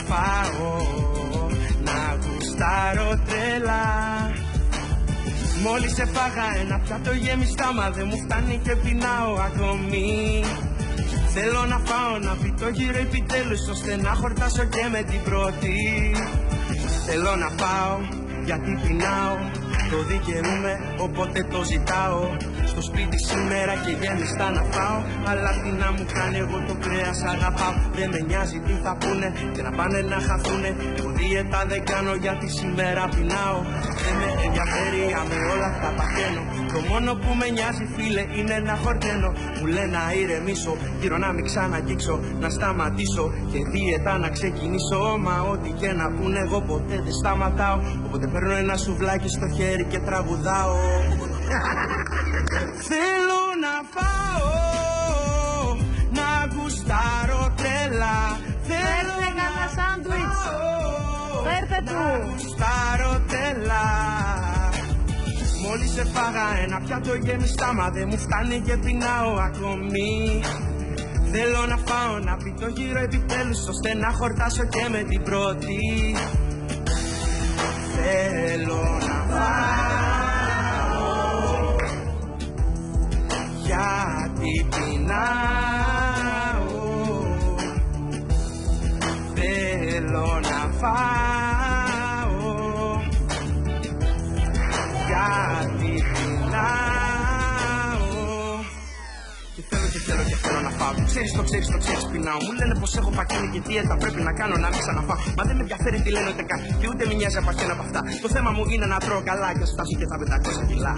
φάω, να γουστάρω τρελά. Μόλις έφαγα ένα πιάτο γεμιστά, μα δεν μου φτάνει και πεινάω ακόμη. Θέλω να φάω, να πει το γύρο επιτέλους, ώστε να χορτάσω και με την πρώτη. Θέλω να φάω, γιατί πεινάω, το δικαιούμαι, οπότε το ζητάω. Στο σπίτι σήμερα και γέμιστα να φάω, αλλά τι να μου κάνει, εγώ το κρέας αγαπάω. Δεν με νοιάζει τι θα πούνε και να πάνε να χαθούνε. Εγώ δίαιτα δεν κάνω, γιατί σήμερα πεινάω. Δεν με ενδιαφέρει, με όλα τα παθαίνω. Το μόνο που με νοιάζει, φίλε, είναι να χορταίνω. Μου λένε να ηρεμήσω, γύρω να μην ξαναγγίξω, να σταματήσω και δίαιτα να ξεκινήσω. Μα ό,τι και να πούνε, εγώ ποτέ δεν σταματάω. Οπότε παίρνω ένα σουβλάκι στο χέρι και τραγουδάω. Θέλω να φάω, να γουστάρω τρελά. Θέλω να φάω, να γουστάρω τρελά. Μόλις έφαγα ένα πιάτο γεμιστά, μα δεν μου φτάνει και πεινάω ακόμη. Θέλω να φάω, να πει το γύρο επιτέλους, ώστε να χορτάσω και με την πρώτη. Θέλω να φάω, γιατί πεινάω. Θέλω να φάω, γιατί πεινάω. Και θέλω να φάω. Ξέρεις, πεινάω. Μου λένε πως έχω πακίνει και δίαιτα πρέπει να κάνω, να μην ξαναφάω. Μα δεν με ενδιαφέρει τι λένε ούτε καν, και ούτε με νοιάζει από αυτά. Το θέμα μου είναι να τρώω καλά και φτάσω και τα 500 κιλά.